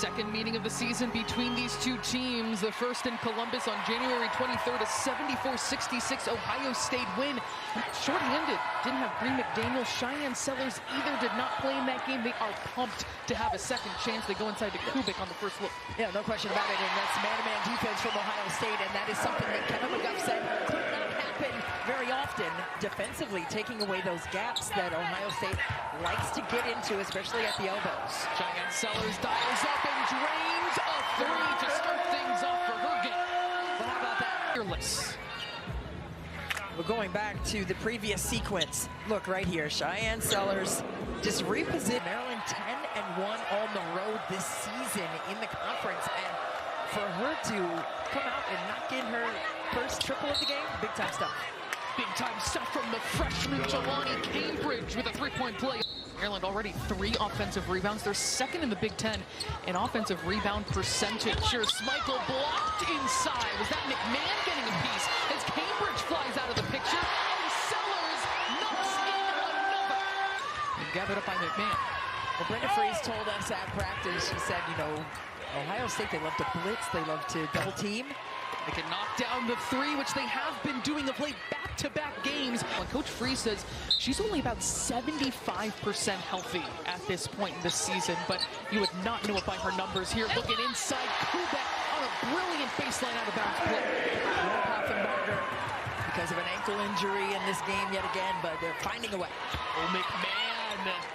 second meeting of the season between these two teams. The first in Columbus on January 23rd, a 74-66 Ohio State win. Short-handed, didn't have Green McDaniel. Cheyenne Sellers either did not play in that game. They are pumped to have a second chance. They go inside to Kubik on the first look. Yeah, no question about it, and that's man-to-man defense from Ohio State, and that is something that Kevin McGuff said could not happen very often. Defensively, taking away those gaps that Ohio State likes to get into, especially at the elbows. Cheyenne Sellers dials up and drains a three to start things off for her game. Well, how about that? Fearless. We're going back to the previous sequence. Look right here, Cheyenne Sellers just reposition. Maryland 10-1 on the road this season in the conference, and for her to come out and knock in her first triple of the game, big time stuff. Big time stuff from the freshman Jelani Cambridge with a three-point play. Maryland already 3 offensive rebounds. They're second in the Big Ten in offensive rebound percentage. Here's Michael blocked inside. Was that McMahon getting a piece as Cambridge flies out of the picture? And Sellers knocks in another. And gathered up by McMahon. Well, Brenda Freeze told us at practice, she said, you know, Ohio State, they love to blitz, they love to double team. They can knock down the three, which they have been doing of late, back-to-back games. When Coach Freeze says she's only about 75% healthy at this point in the season, but you would not know it by her numbers here. Looking inside, Kubek on a brilliant baseline out-of-bounds play. No Poffenbarger because of an ankle injury in this game yet again, but they're finding a way. Oh, McMahon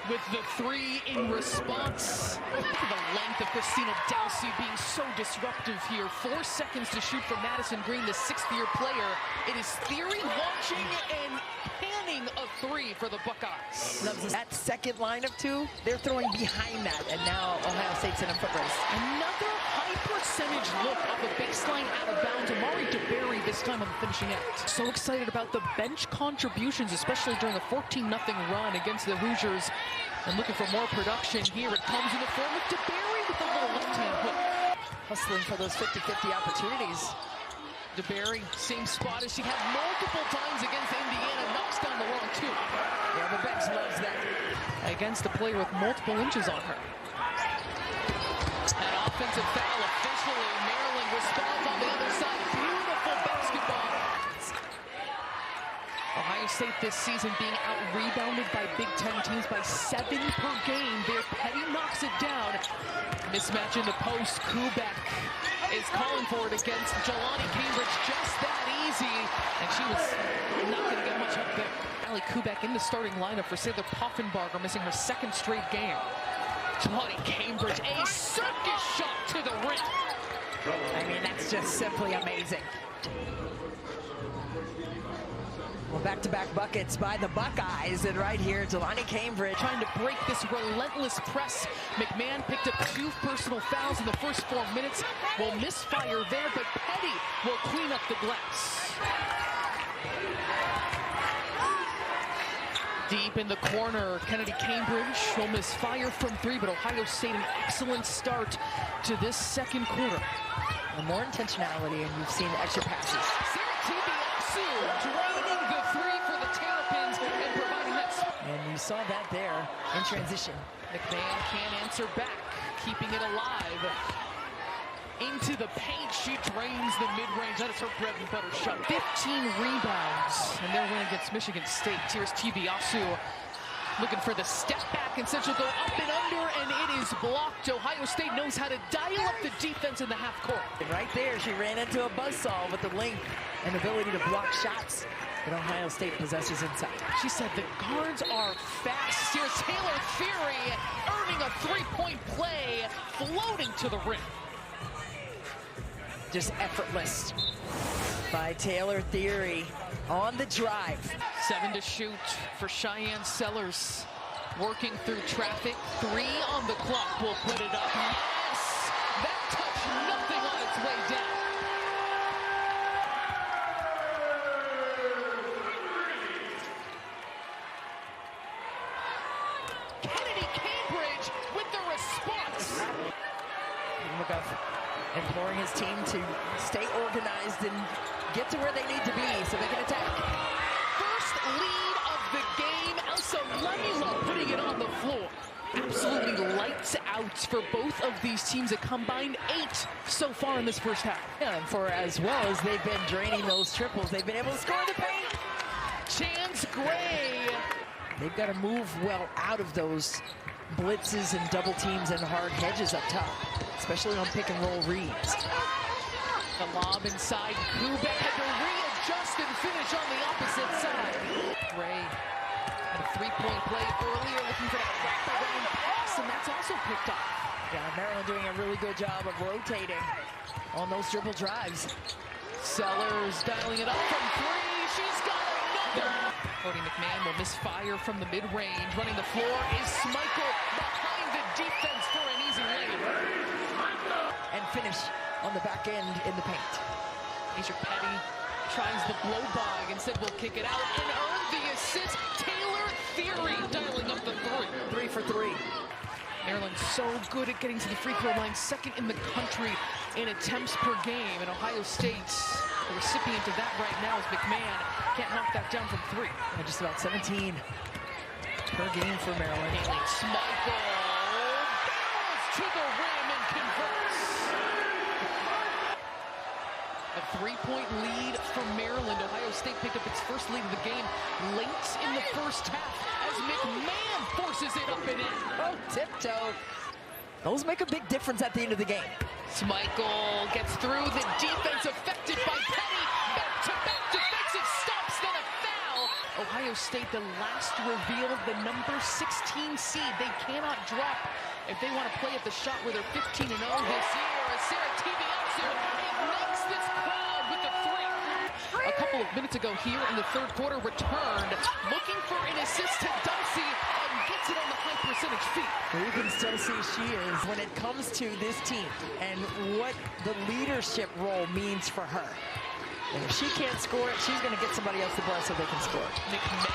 with the three in response. The length of Christina Dowsey being so disruptive here. 4 seconds to shoot from Madison Green, the 6th-year player. It is Theory launching and panning a three for the Buckeyes. That second line of 2, they're throwing behind that, and now Ohio State's in a foot race. Another high percentage look of a baseline out of bounds. Amari DeBerry this time on the finishing act. So excited about the bench contributions, especially during a 14-0 run against the Hoosiers. And looking for more production here. It comes in the form of DeBerry with a little left-hand hook. Hustling for those 50-50 opportunities. DeBerry, same spot as she had multiple times against Indiana, knocks down the wrong 2. Yeah, the bench loves that. Against a player with multiple inches on her. An offensive foul officially. Maryland responds on the other side. Beautiful basketball. Ohio State this season being out-rebounded by Big Ten teams by 7 per game. There, Petty knocks it down. Mismatch in the post. Kubek is calling for it against Jelani Cambridge. Just that easy. And she was not going to get much help there. Allie Kubek in the starting lineup for Sarah Poffenbarger, missing her 2nd straight game. Jelani Cambridge, a circus shot to the rim. I mean, that's just simply amazing. Well, back-to-back buckets by the Buckeyes, and right here, Jelani Cambridge trying to break this relentless press. McMahon picked up 2 personal fouls in the first 4 minutes. Will misfire there, but Petty will clean up the glass. Deep in the corner, Kennedy Cambridge will misfire from 3, but Ohio State an excellent start to this second quarter. And more intentionality, and you've seen the extra passes. Sarah Te-Biasu draining the 3 for the Terrapins and providing that. And you saw that there in transition. McMahon can't answer back, keeping it alive. Into the paint, she drains the mid-range. That is her bread and butter shot. 15 rebounds, and their win against Michigan State. Here's Te-Biasu looking for the step back, and said she'll go up and under, and it is blocked. Ohio State knows how to dial up the defense in the half court. And right there, she ran into a buzzsaw with the length and ability to block shots that Ohio State possesses inside. She said the guards are fast. Here's Taylor Theory earning a 3-point play, floating to the rim. Just effortless by Taylor Theory on the drive. 7 to shoot for Cheyenne Sellers. Working through traffic. 3 on the clock. Will put it up. Yes! That touched nothing on its way down. Kennedy Cambridge with the response. McGuff imploring his team to stay organized and get to where they need to be so they can attack. First lead of the game. Elsa Lemila putting it on the floor. Absolutely lights out. outs for both of these teams, a combined 8 so far in this first half. Yeah, and for as well as they've been draining those triples, they've been able to score in the paint. Chance Gray. They've got to move well out of those blitzes and double teams and hard hedges up top, especially on pick and roll reads. The lob inside. Kubek had to readjust and finish on the opposite side. Gray had a three-point play earlier, looking for that wraparound pass, and that's also picked up. Yeah, Maryland doing a really good job of rotating on those dribble drives. Sellers dialing it up from 3. She's got another. Cody McMahon will misfire from the mid-range. Running the floor is Schmeichel behind the defense for an easy layup. And finish on the back end in the paint. Asia Petty tries the blow by, instead will kick it out and earn the assist. Taylor Theory dialing up the 3. 3 for 3. Maryland so good at getting to the free throw line, second in the country in attempts per game. And Ohio State, the recipient of that right now, is McMahon. Can't knock that down from 3. And just about 17 per game for Maryland. Schmeichel barrels to the rim and converts. A 3-point lead for Maryland. Ohio State picked up its first lead of the game late in the first half as McMahon forces it up and in. Oh, tiptoe. Those make a big difference at the end of the game. Schmeichel gets through the defense affected by Petty. Back-to-back defensive stops, then a foul. Ohio State, the last revealed, the number 16 seed. They cannot drop if they want to play at the shot where they're 15-0 this year. Sarah Te-Biasu ignites this crowd with the 3. A couple of minutes ago here in the third quarter, returned, looking for an assist to Dulcie, and gets it on the high percentage feet. You can still see she is when it comes to this team and what the leadership role means for her. And if she can't score it, she's going to get somebody else the ball so they can score. McMahon,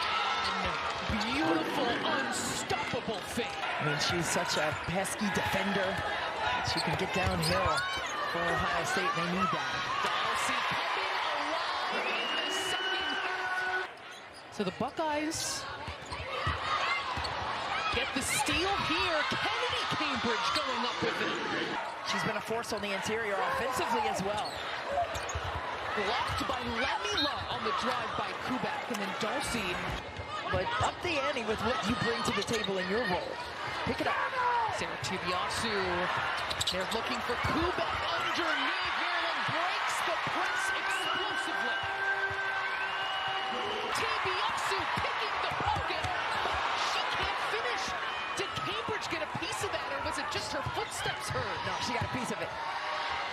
beautiful, unstoppable fake. I mean, she's such a pesky defender. She can get downhill for Ohio State, and they need that. Dulcie coming alive in the second half. So the Buckeyes get the steal here. Kennedy Cambridge going up with it. She's been a force on the interior offensively as well. Blocked by Lemila on the drive by Kubek, and then Dulcie. But up the ante with what you bring to the table in your role. Pick it up. Sarah Te-Biasu. They're looking for Kubek underneath. Maryland breaks the press explosively. Te-Biasu picking the pocket. She can't finish. Did Cambridge get a piece of that, or was it just her footsteps hurt? No, she got a piece of it.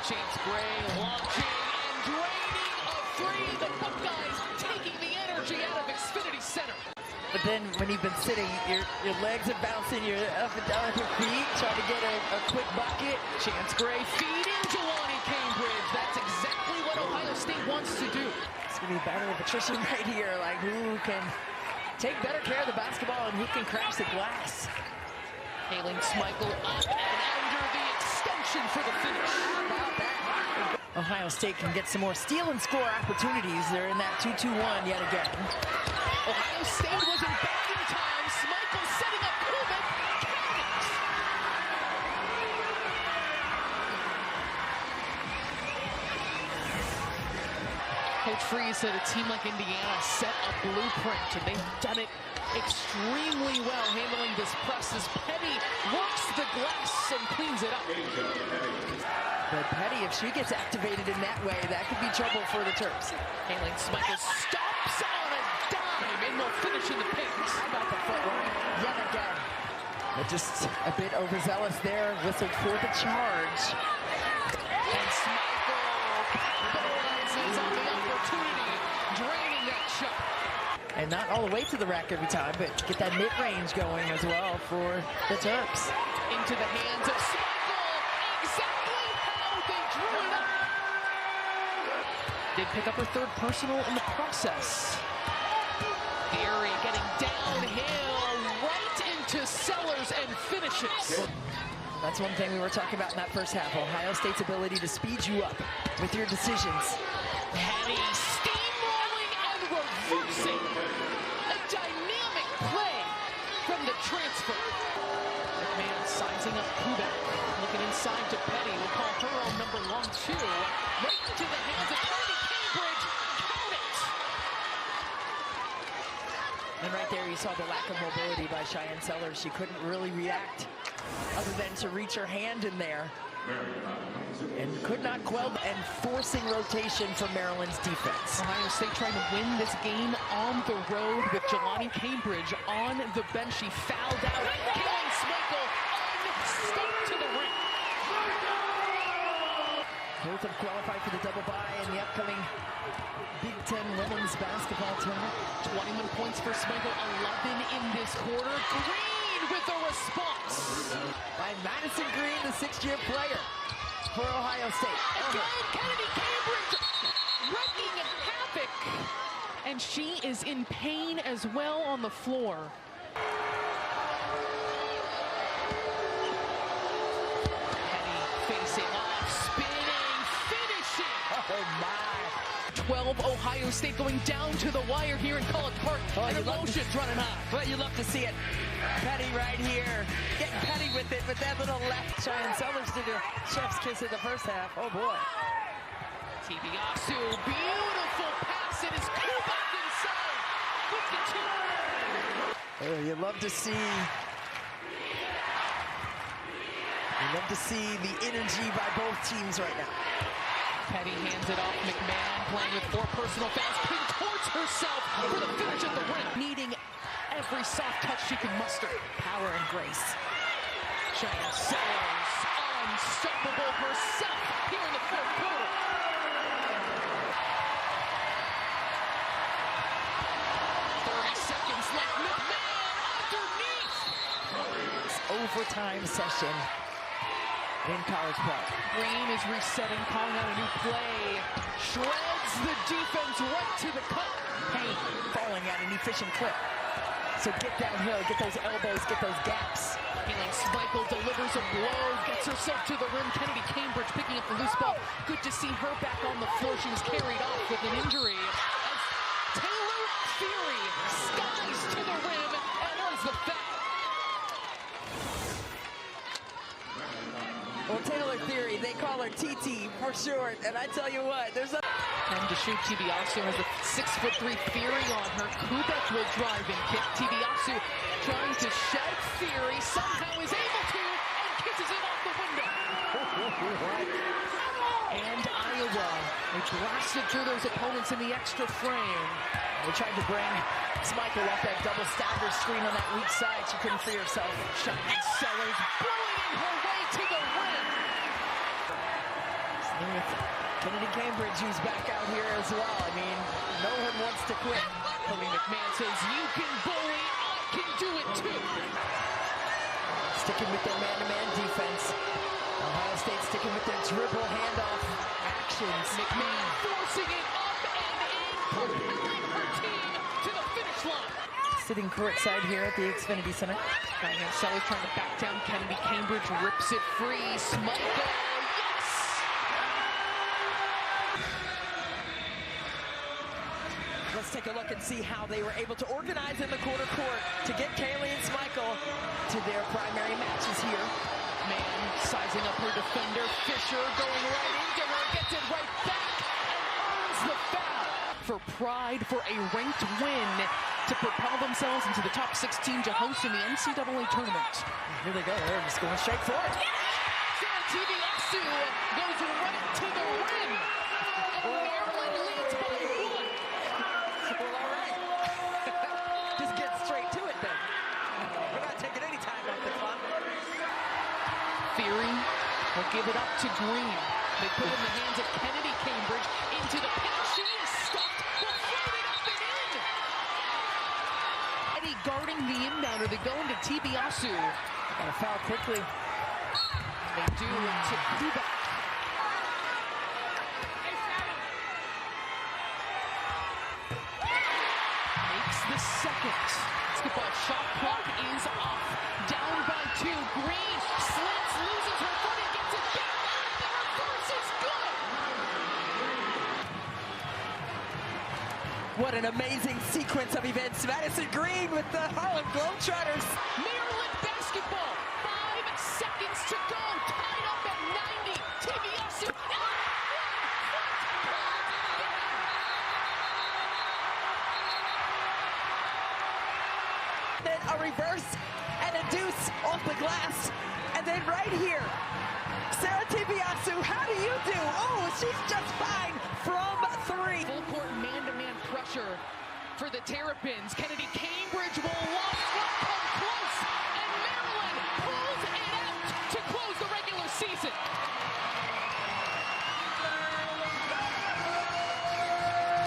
Chance Gray launching and draining a 3. The Buckeyes taking the energy out of Xfinity Center. But then when you've been sitting, your legs are bouncing, you're up and down your feet, trying to get a quick bucket. Chance Gray feeding Jelani Cambridge. That's exactly what Ohio State wants to do. It's going to be a battle of attrition right here, like who can take better care of the basketball and who can crash the glass. Hailing Schmeichel up and under the extension for the finish. How about that? Ohio State can get some more steal and score opportunities. They're in that 2-2-1 yet again. Ohio State wasn't back in time. Schmeichel setting up Kubek. Coach Freeze said a team like Indiana set a blueprint, and they've done it extremely well, handling this press as Petty works the glass and cleans it up. But Petty, if she gets activated in that way, that could be trouble for the Terps. Hailing Schmeichel stops on a dime and will finish in the paint. How about the footwork yet again? But just a bit overzealous there, whistled for the charge. And Schmeichel capitalizes on the opportunity, draining that shot. And not all the way to the rack every time, but get that mid-range going as well for the Terps. Into the hands of Schmeichel. Exactly how they drew it up. Did pick up her 3rd personal in the process. Theory getting downhill, right into Sellers and finishes. That's one thing we were talking about in that first half. Ohio State's ability to speed you up with your decisions. Petty steamrolling and reversing. A dynamic play from the transfer. McMahon sizing up Kubek. side to Petty. We'll call her on number 1-2. Right into the hands of Kennedy Cambridge. Count it! And right there you saw the lack of mobility by Cheyenne Sellers. She couldn't really react other than to reach her hand in there. And could not quell and forcing rotation for Maryland's defense. Ohio State trying to win this game on the road with Jelani Cambridge on the bench. She fouled out. Kaylee Smikle unstuck to the ring. Both have qualified for the double bye in the upcoming Big Ten Women's Basketball Tournament. 21 points for Smikle, 11 in this quarter. Green with a response. By Madison Green, the 6th-year player for Ohio State. Again, Kennedy Cambridge wreaking havoc. And she is in pain as well on the floor. Petty facing off, spinning, finishing. Oh my. 12 Ohio State going down to the wire here in College Park. And emotions running high. But you love to see it. Petty right here. Getting Petty with it, with that little left. Cheyenne Sellers did a chef's kiss in the first half. Oh boy. Te-Biasu, beautiful pass. It is Kubak inside. 52. Oh, you love to see. You love to see the energy by both teams right now. Petty hands it off. McMahon playing with 4 personal fouls. Pinned towards herself for the finish at the rim. Needing every soft touch she can muster. Power and grace. Cheyenne Sellers, unstoppable herself here in the 4th quarter. 30 seconds left. McMahon underneath. Overtime session in College Park. Green is resetting, calling out a new play. Shreds the defense right to the cup. Payne falling at an efficient clip. So get downhill, get those elbows, get those gaps. Kaylee Smikle delivers a blow, gets herself to the rim. Kennedy Cambridge picking up the loose ball. Good to see her back on the floor. She was carried off with an injury. As Taylor Fury skies to the rim and earns the foul. Well, Taylor Theory, they call her TT for short, and I tell you what, there's a... And to shoot, Te-Biasu has a 6'3" Theory on her. Kubek will drive and kick. Te-Biasu trying to shed Theory, somehow is able to, and kisses it off the window. And Iowa, they blasted through those opponents in the extra frame. They tried to bring Smikle off that double stagger screen on that weak side. She couldn't free herself. Cheyenne Sellers bullying her way to the rim. Kennedy Cambridge, who's back out here as well. I mean, no one wants to quit. Tony McMahon says, you can bully, I can do it too. Sticking with their man-to-man defense. Ohio State sticking with their dribble handoff actions. McMahon forcing it up and in, propelling her team to the finish line. Sitting courtside here at the Xfinity Center. Cheyenne Sellers trying to back down Kennedy Cambridge, rips it free. Smikle, yes! Let's take a look and see how they were able to organize in the quarter court to get Kaylee and Smikle to their primary matches here. Man sizing up her defender. Fisher going right into her, gets it right back, and earns the foul. For pride, for a ranked win to propel themselves into the top 16 to host in the NCAA tournament. Here they go, they're just going straight for it. Sarah Te-Biasu goes right to the rim. And Maryland leads by 1. Well, all right. Just get straight to it then. We're not taking any time off the clock. Theory will give it up to Green. They put it in the hands of Kennedy Cambridge into the paint. She is stuffed. They'll float it up and in. Eddie guarding the inbounder. They go into Te-Biasu. Gotta foul quickly. They do to Kubak. Makes the second. Basketball shot clock is off. Down by 2. Green slits, loses her footing, gets it back. The reverse is good. What an amazing sequence of events. Madison Green with the Harlem Globetrotters. Maryland basketball. 5 seconds to go. Tied up at Te-Biasu. Then a reverse and a deuce off the glass. And then right here, Sarah Te-Biasu, how do you do? Oh, she's just fine from three. Full court man-to-man pressure for the Terrapins.